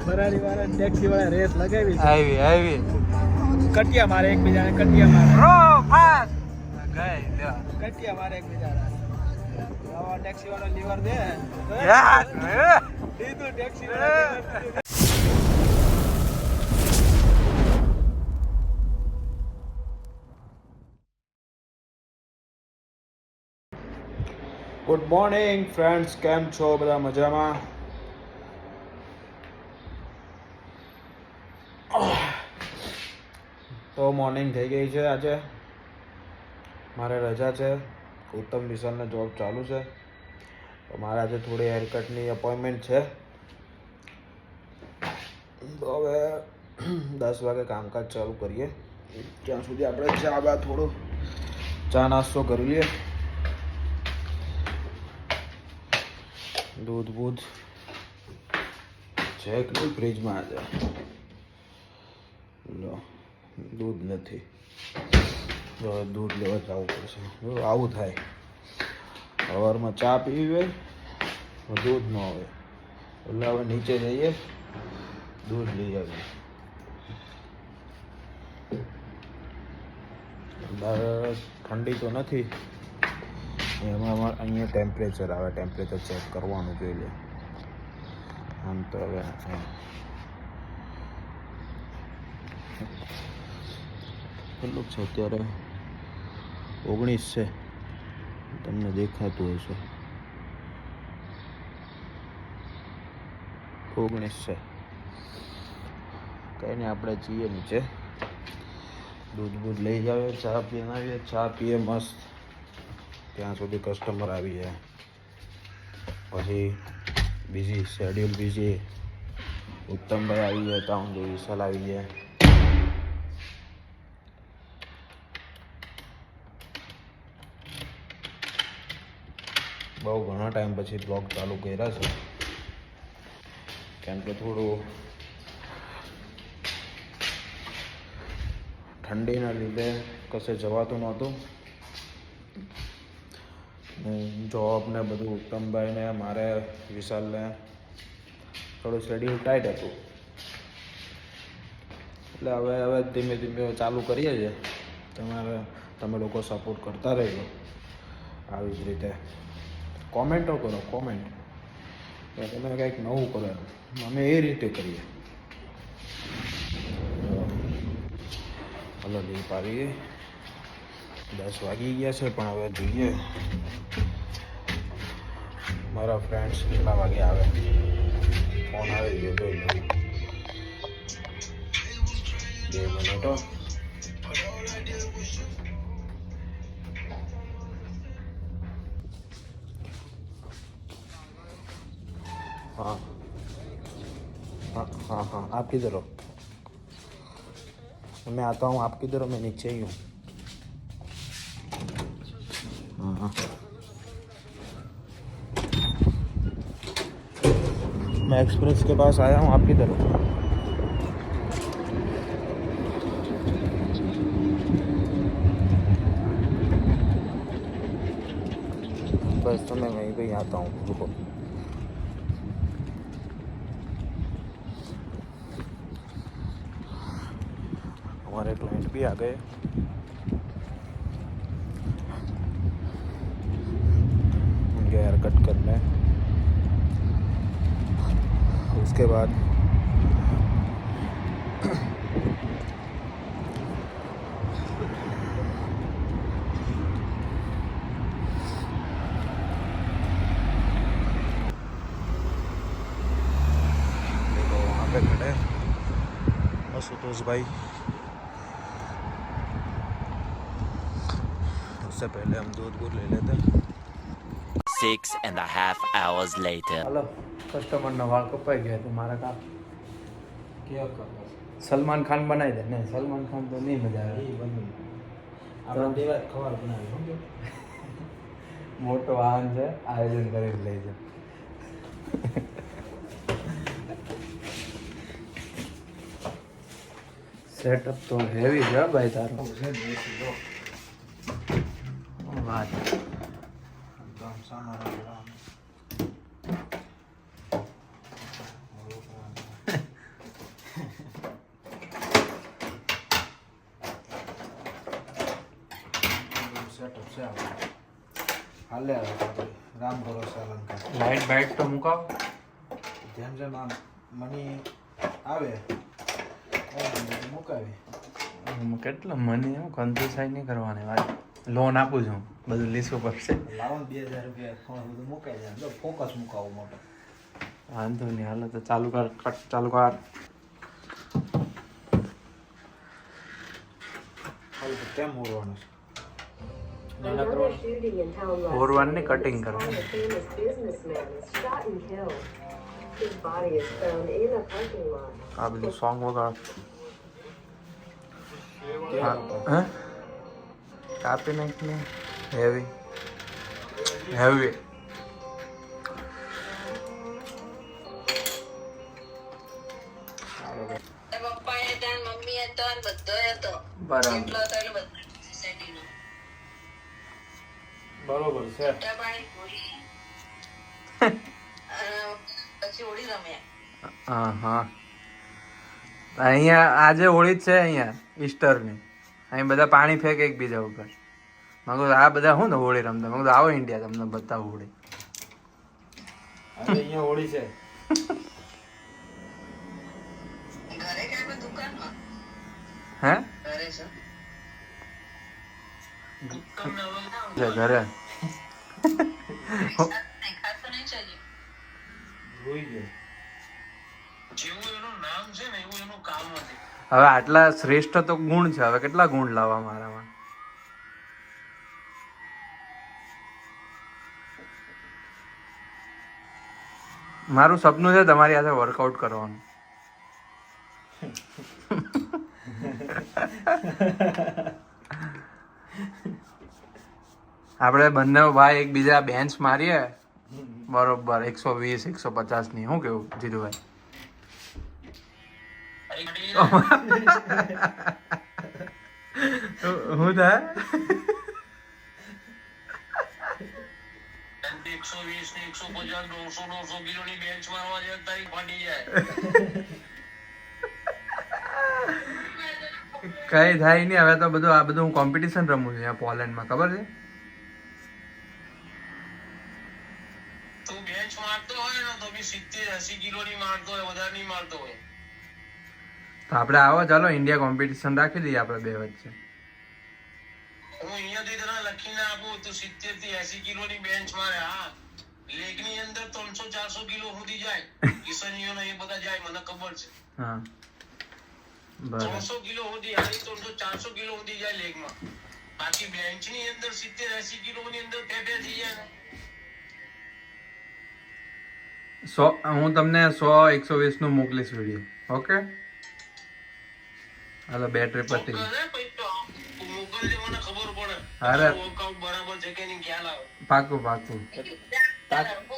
બરાડી વાળા ટેક્સી વાળા રેસ લગાવી આવી કટિયા મારે એકબીજાને કટિયા મારે રો ફાસ્ટ ગઈ લ્યો કટિયા મારે એકબીજાને આવા ટેક્સી વાળો લીવર દે યાર દીધું ટેક્સી વાળા ગુડ મોર્નિંગ ફ્રેન્ડ્સ, કેમ છો બધા? મજામાં? તો મોર્નિંગ થઈ ગઈ છે. આજે મારે રજા છે. ઉત્તમ વિશાલને જોબ ચાલુ છે, તો મારે આજે થોડી હેરકટની અપોઇન્ટમેન્ટ છે. તો હવે 10 વાગે કામકાજ ચાલુ કરીએ. ત્યાં સુધી આપણે ચા નાસ્તો કરી લઈએ. દૂધ છે કે નહીં ફ્રીજમાં? આજે લો દૂધ નથી, તો દૂધ લેવા જવું પડશે. આવું થાય, સવારમાં ચા પીવી હોય દૂધ ન હોય એટલે હવે નીચે જઈએ, દૂધ લઈ આવીએ. બહાર ઠંડી તો નથી, એમાં અહીંયા ટેમ્પરેચર આવે, ટેમ્પરેચર ચેક કરવાનું જોઈએ. આમ તો હવે કેટલું છે અત્યારે? 19 છે, તમને દેખાતું હશે. 19 છે. કંઈ નહીં, આપણે જઈએ નીચે, દૂધ લઈ જાવે, ચા પીને આવીએ, ચા પીએ મસ્ત. ત્યાં સુધી કસ્ટમર આવી જાય, પછી બીજી શેડ્યુલ બીજી. ઉત્તમભાઈ આવી જાય, ત્યાં સુધી વિશાલ આવી જાય. બહુ ઘણા ટાઈમ પછી બ્લોગ ચાલુ કર્યા છે, કેમ કે થોડું ઠંડીના લીધે કશે જવાતું નહોતું. જોબ ને બધું, ઉત્તમભાઈને મારે વિશાલને થોડું શેડ્યુલ ટાઈટ હતું, એટલે હવે ધીમે ધીમે ચાલુ કરીએ છીએ. તમે લોકો સપોર્ટ કરતા રહેજો આવી જ રીતે. કોમેન્ટો કરો, કોમેન્ટ કે તમે કંઈક નવું કરો, અમે એ રીતે કરીએ. હલો દીપ આવી ગઈ, 10 વાગી ગયા છે, પણ હવે જોઈએ મારા ફ્રેન્ડ્સ કેટલા વાગે આવે. ફોન આવી ગયો, જોઈ લો. 2 મિનિટો. हाँ हाँ हाँ हाँ, आप किधर हो? मैं आता हूँ, आप किधर हो? मैं नीचे ही हूँ. हाँ हाँ, मैं एक्सप्रेस के पास आया हूँ, आप किधर हो? बस तो मैं वहीं पे ही आता हूँ, रुको. हमारे क्लाइंट भी आ गए. उनके हेयर कट करने, उसके बाद देखो वहाँ पे खड़े आशुतोष भाई. उससे पहले हम दूध ले लेते हैं. 6.5 hours later. हेलो, कस्टमर वाल कपाई गया तुम्हारा का क्या करता? सलमान खान बनाई दे. नहीं, सलमान खान तो नहीं मजा आएगा. મોટો વાહન છે, આયોજન કરી લેજો. સેટઅપ તો હેવી છે ભાઈ તારો. વાત છે આપણે હાલે આવે આપણે રામ ભરોસે અલંકાર લાઈટ બાઇટ તો મુકાવ. જેમ જેમ આમ મની આવે એમ મુકાવી કેટલો મને હું કન્ફ્યુઝ નહીં કરવાની વાત. લોન આપું છું, બધું લીસું પડશે. લાવો ને 2000 રૂપિયા થોડું બધું મુકાઈ જાય જો ફોકસ મુકાવું મોટો વાંધો નહીં, હાલો તો ચાલુ કર. કટ ચાલુ કર. હવે તો કેમ ઓરવાનું છે Another shooting in town last ઓરવાનને week cutting inspired કરવાનું. a famous businessman is shot and killed. His body is found in a parking lot. આ બધું સોંગ વગાડ. કેવા હે કાપી નાખને. હેવી હેવી પપ્પાએ હતા ને મમ્મી હતો ને બધોય હતો. બરાબર એટલો હતો એટલે બધો સોસાયટીનો. બરોબર છે મોટા પાણી હોળી. પછી હોળી રમ્યા. હા હા અહીંયા આજે હોળી જ છે. અહીંયા ઈસ્ટરની અહીં બધા પાણી ફેંકે એકબીજા ઉપર. મેં કીધું આ બધા શું ને હોળી રમતા. મેં કીધું આવો ઇન્ડિયા તમને બતાવું હોળી. હવે અહીંયા હોળી છે ઘરે કાંઈ કોઈ દુકાનમાં? હે ઘરે છે. છે ઘરે. ખાતો નહીં છે હજી. જોઈ ગયો જેવું એનું નામ છે ને એવું એનું કામ નથી. હવે આટલા શ્રેષ્ઠ તો ગુણ છે. હવે કેટલા ગુણ લાવવા મારામાં? મારું સપનું છે તમારી સાથે વર્કઆઉટ કરવાનું. આપણે બંને ભાઈ એકબીજા બેન્ચ મારીએ બરોબર 120 150 ની. શું કેવું જીતુભાઈ? હું થાય 120 ને 150 900 કિલોની બેન્ચ મારવા જાય તારી ફાટી જાય. કઈ થાય નહીં. હવે તો બધું આ બધું હું કોમ્પિટિશન રમું છું અહીંયા પોલેન્ડમાં. ખબર છે? તું બેન્ચ મારતો હોય ને તો બી 70-80 કિલોની મારતો હોય, વધારે નહીં મારતો હોય. તો આપણે આવો ચાલો ઇન્ડિયા કોમ્પિટિશન રાખી દઈએ આપણે બે વચ્ચે. હું અહીંયાથી તને લખીને આપું તું 70 થી 80 કિલોની બેન્ચ મારે. હા, લેગની અંદર 300-400 કિલો સુધી જાય. કિશનીઓ ને એ બધા જાય, મને ખબર છે. હા બરાબર. 300 કિલો સુધી, આ 300-400 કિલો સુધી જાય લેગમાં. બાકી બેન્ચની અંદર 70-80 કિલોની અંદર ફેફે થઈ જાય ને. 100 હું તમને 100 120 નું મોકલીશ વિડીયો. ઓકે હાલો બેટરી પતી ગઈ. મોકલજે, પછી તો મોકલજે, મને ખબર પડે. અરે. વર્કઆઉટ બરાબર છે કે નહીં, ખ્યાલ આવે. પાકું પાકું.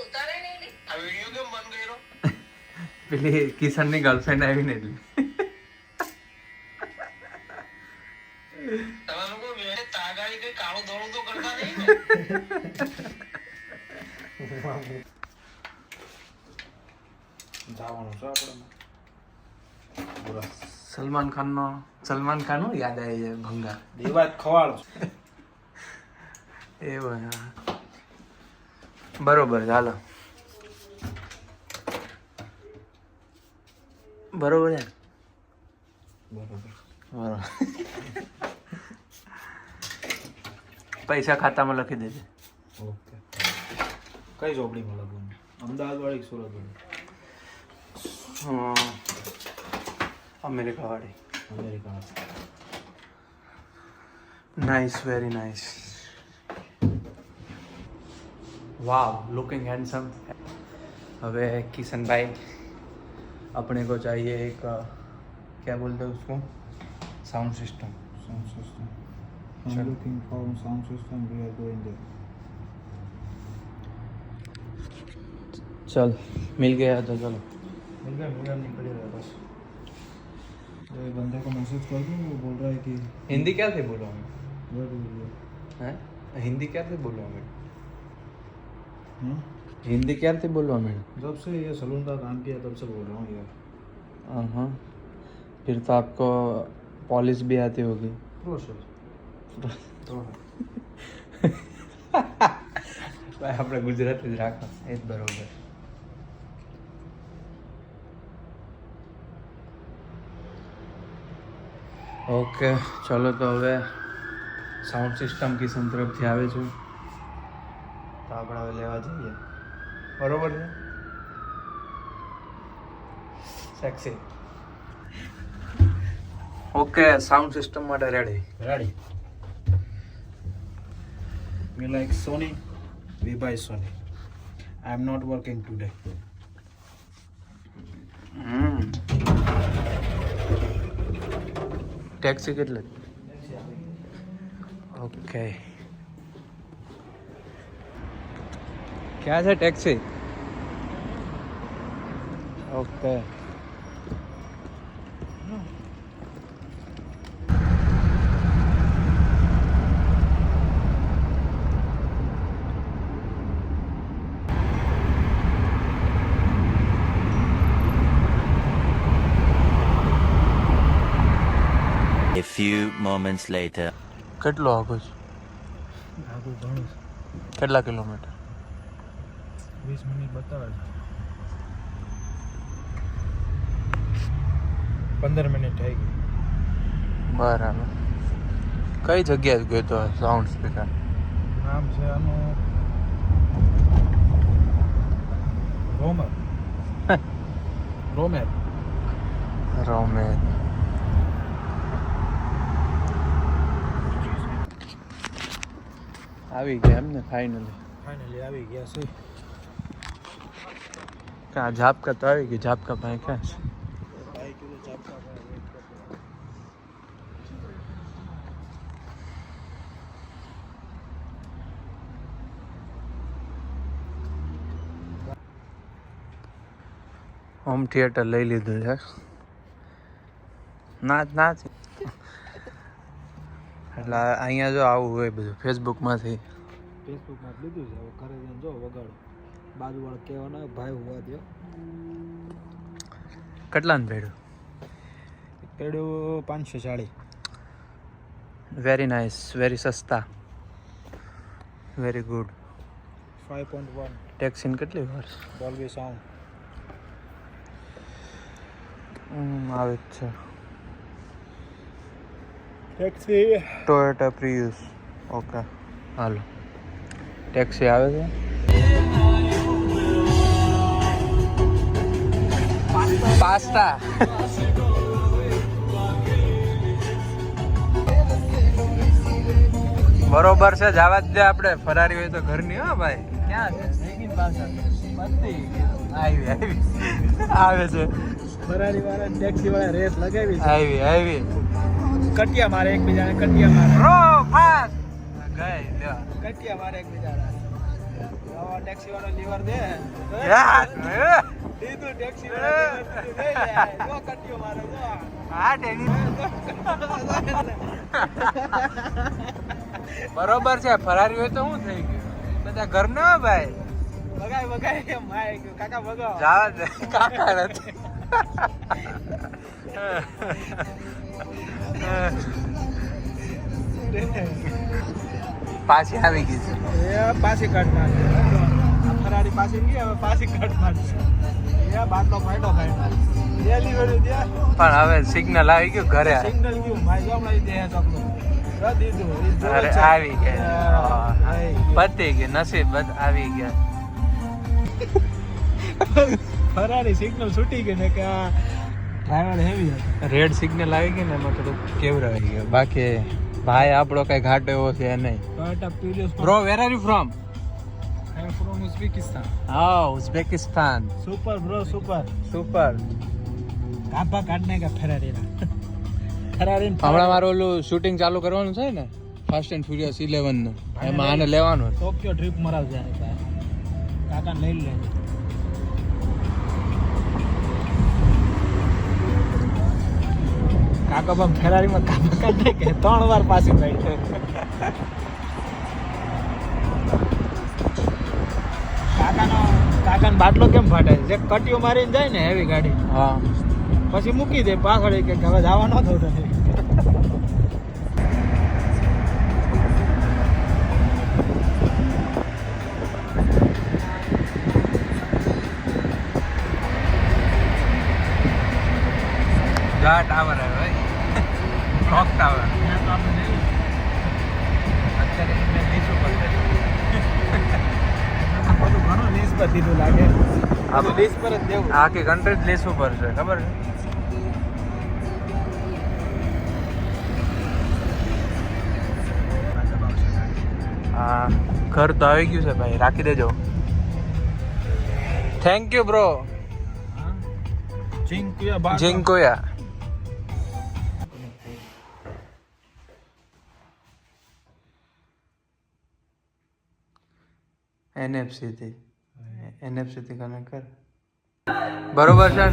ઉતારે નહીં લી. આ વિડીયો કેમ બંધ કર્યો? પેલી કિશનની ગર્લફ્રેન્ડ આવી ને એટલે. તમે લોકો બે તાગાડી કઈ કાળું ધોળું તો કરતા નહીં ને? જવાનું છે આપણે પૂરા સલમાન ખાન નો યાદ આવી જાય ભંગાર. દેવાજ ખવાડો એવું હા. બરોબર ચાલો. બરોબર છે. બરોબર બરોબર. પૈસા ખાતામાં લખી દેજે. ઓકે કઈ ચોપડીમાં લખવાનું? અમદાવાદ વાળી કે સુરત વાળી? અમેરિકા વાળી. અમેરિકા नाइस वेरी नाइस वाव लुकिंग हैंडसम. अबे किशन भाई अपने को चाहिए एक क्या बोलते हैं उसको sound system. sound system. I'm looking for sound system. We are going there. चल मिल गया तो चलो. मिल गया निकल रहा बस. तो ये बंदे को मैसेज कर दूँ, वो बोल रहा है कि हिंदी क्या थे बोलो हमें where do you हैं हिंदी क्या थे बोलो हमें go? हिंदी क्या थे बोलो हमें. जब से ये सलून का काम किया तब से बोल रहा हूँ यार. हाँ फिर तो आपको पॉलिश भी आती होगी. प्रोसेस तो ભાઈ આપણે ગુજરાતી જ રાખો એ જ બરોબર. ઓકે ચલો તો હવે સાઉન્ડ સિસ્ટમ કિશન તરફથી આવે છે તો આપણે હવે લેવા જઈએ. બરોબર છે સેક્સી. ઓકે સાઉન્ડ સિસ્ટમ માટે ready. We like Sony, we buy Sony. I am not working today. Taxi કેટલી? ઓકે ક્યાં છે taxi? Okay A few moments later. કેટલો આગળ છે? આગળ ઘણું કેટલા કિલોમીટર? 20 મિનિટ બતાવે છે. 15 મિનિટ થઈ ગઈ. બરાબર. કઈ જગ્યાએ ગયો તો સાઉન્ડ સ્પીકર? નામ છે આનું રોમેર. રોમેન. આવી ગયા એમ ને ફાઇનલી આવી ગયા છે. ક્યાં ઝાપકા તો આવી ગઈ. ઝાપકા પાસે ક્યાં છે? હોમ થિયેટર લઈ લીધું છે. નાચ એટલે અહીંયા જો આવું હોય બધું ફેસબુકમાંથી ફેસબુકમાં લીધું છે. હવે ઘરે જઈને જો વગાડો. બાજુવાળા કહેવાના ભાઈ હોવા દો. કેટલાનું ભેડું? પેડું 540. વેરી નાઇસ, વેરી સસ્તા, વેરી ગુડ. 5.1 ટેક્સીને કેટલી વાર Dolby Sound. આવે જ છે. Taxi Toyota Prius. Okay hello taxi આવે છે. પાસ્તા બરોબર છે. જવા જ દે આપણે. ફરારી હોય તો ઘરની. હા ભાઈ ક્યાં છે? આવે છે ફરારી વાળા ટેક્સી વાળા રેસ લગાવી આવી કટિયા મારે એકબીજાને કટિયા મારે રો ફાસ્ટ ગઈ લ્યો. કટિયા મારે એકબીજાને. આવા ટેક્સી વાળો લીવર દે યાર દીધું ટેક્સી વાળા જો કટિયો મારે જો આ ટેની બરોબર છે. ફરારી હોય તો શું થઈ ગયું? બધા ઘર ન હોય ભાઈ. વગાય માય ગયો કાકા વગાવ જવા દે. કાકા નથી. પાછી આવી ગઈ છે. એ પાછી કાઢ નાખે. ફરારી પાછી ગઈ હવે પાછી કાઢ નાખે. એ બાટલો ફાટો ખાય દે લીવડ્યું દે. પણ હવે સિગ્નલ આવી ગયું ઘરે. સિગ્નલ ગયું ભાઈ જો હમણાં દે ચોકલો દીધું. અરે આવી ગયા. પતી ગઈ. નસીબ બસ આવી ગયા. ફરારી સિગ્નલ છૂટી ગઈ ને કે આ ડ્રાઈવર હેવી હતો. રેડ સિગ્નલ આવી ગઈ ને એમાં થોડુંક કેવરાઈ ગયું. બાકી ભાઈ આપણો કઈ ઘાટ એવો છે નહીં. Toyota Prius bro where are you from? I am from Uzbekistan. હા Uzbekistan. Super bro super. Super. કાપા કાઢને કે ફરારીના ફરારી હમણાં મારું ઓલું શૂટિંગ ચાલુ કરવાનું છે ને ફાસ્ટ એન્ડ ફ્યુરિયસ 11 નું. એમાં આને લેવાનું. ટોક્યો ટ્રીપ મરાવજે આની પાસે. કાકાને લઈ લેજે. કાકા બમ ફેરારીમાં કાપા કાઢે કે 3 વાર પાછી પડી. કાકાનો બાટલો કેમ ફાટે? જે કટીઓ મારીને જાય ને હેવી ગાડી હા પછી મૂકી દે પાછળ કે હવે જવા ન થતો. જા ટાવર આવે ભાઈ, ક્લોક ટાવર. અત્યારે મેં લીસું પર છે. ઘણું લીસ પર દીધું લાગે. આ તો લીસ પર જ દેવું. આખી કન્ટ્રી જ લીસ ઉપર છે, ખબર છે? હા, ઘર તો આવી ગયું છે ભાઈ, રાખી દેજો. Thank you bro. જિંકોયા. NFC થી કનેક્ટ કર. બરોબર છે.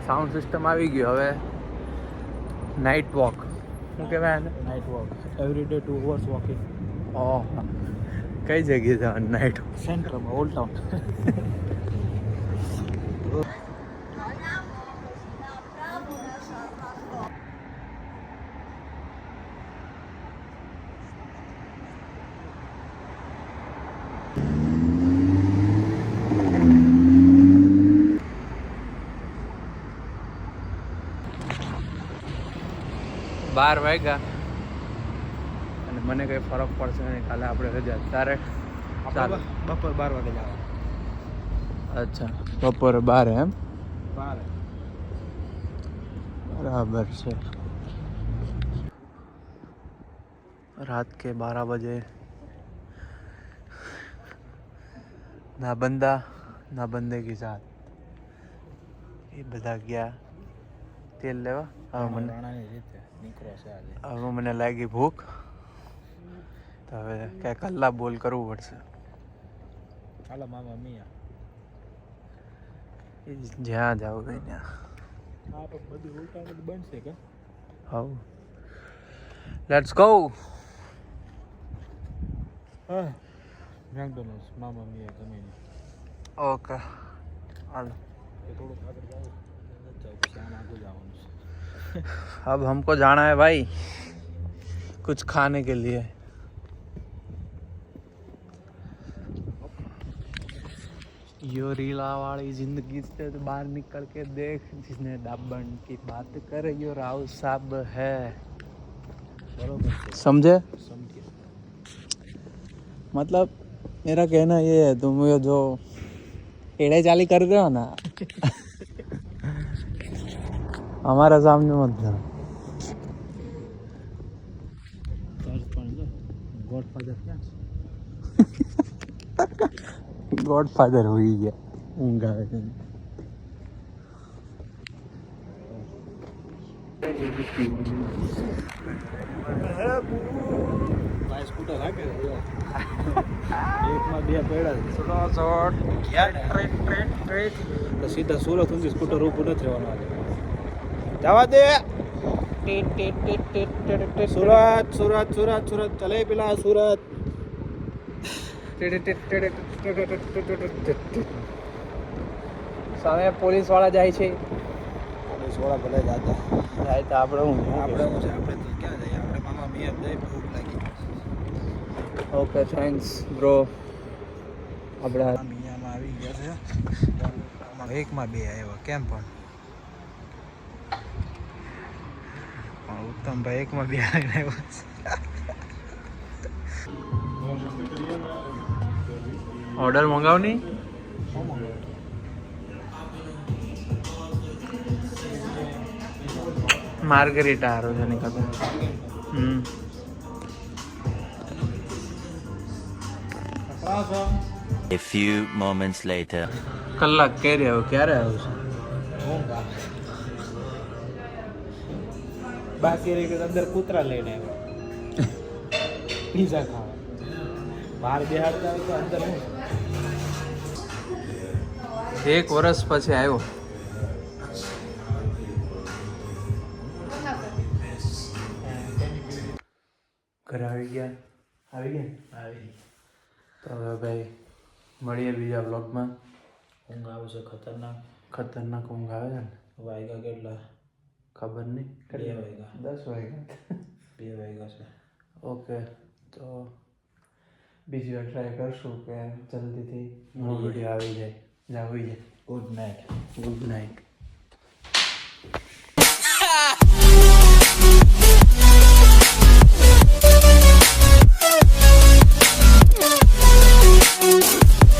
સાઉન્ડ સિસ્ટમ આવી ગયું. હવે નાઇટ વોક શું કહેવાય આને? Night walk every day 2 hours walking. ઓહ, કઈ જગ્યાએ જવાનું નાઇટ? સેન્ટરમાં, ઓલ્ડ ટાઉન. બાર વાગ્યા અને મને કઈ ફરક પડશે નહીં. કાલે આપણે રજા. તારે ચાલો બપોર 12 વાગે જવાનું. અચ્છા, બપોરે 12 એમ? 12. बराबर से. रात के 12 बजे ना बंदा ना बंदे के साथ ये બધા ગયા તેલ લેવા. હવે મને લાગી ભૂખ, તો હવે કઈ કલ્લા બોલ કરવું પડશે. હાલો મામા મિયા. જ્યાં જાવ હોય ત્યાં. હા, પણ બધું ઉલટાનું બનશે કે? How, let's go. હા, મેકડોનલ્ડ્સ, મામા મિયા ગમે નહીં. ઓકે, હાલો. થોડુંક આગળ જાવ, પછી આમ આગળ જવાનું છે. अब हमको जाना है भाई कुछ खाने के लिए. यो रीला वाली जिंदगी से तो बाहर निकल के देख, जिसने दाबन की बात करे यो राव साहब है. बरोबर समझे? समझे. मतलब मेरा कहना ये है, तुम ये जो एड़े चाली कर रहे हो ना हमारा सामने मत करो. ગોડફાધર ક્યાં છે? ગોડફાધર હોઈ ગયા, ઊંઘ આવે છે. ભાઈ સ્કૂટર હાકે એકમાં બે પડ્યા તો સીધા સુરત સુધી સ્કૂટર ઊભું નથી રહેવાનું. આજે જવા દે. સુરત સુરત સુરત સુરત ચલે પેલા સુરત. સામે પોલીસ વાળા જાય છે. પોલીસ વાળા ભલે જાતા. જાય તો આપણે હું આપણે શું છે, આપણે તો ક્યાં જઈએ? આપણે મામા મિયા જઈ, ભૂખ લાગી. Okay, thanks bro. આપણે મિયામાં આવી ગયા છે. એકમાં બે આવ્યા કેમ પણ ઉત્તમભાઈ એકમાં બે આવ્યા. ઓર્ડર મંગાવ નહીં. માર્ગરીટા હારો છે નીકળતો. A few moments later. કલાક ક્યારે આવ્યો? ક્યારે આવ્યો છે? બાકી રહી ગયું અંદર કૂતરા લઈને આવ્યો પીઝા ખાવા. બહાર બેહાડતા હોય તો અંદર હું 1 વર્ષ પછી આવ્યો. ઘરે આવી ગયા. તો હવે ભાઈ મળીએ બીજા બ્લોગમાં. ઊંઘ આવે છે ખતરનાક. ખતરનાક ઊંઘ આવે છે ને. વાગ્યા કેટલા ખબર નહીં. 2 વાગ્યા. 10 વાગ્યા. 2 વાગ્યા છે. ઓકે, તો બીજી વાર ટ્રાય કરશું કે જલ્દીથી નવો વિડીયો આવી જાય. જા હોઈ જાય. Good night. Good night.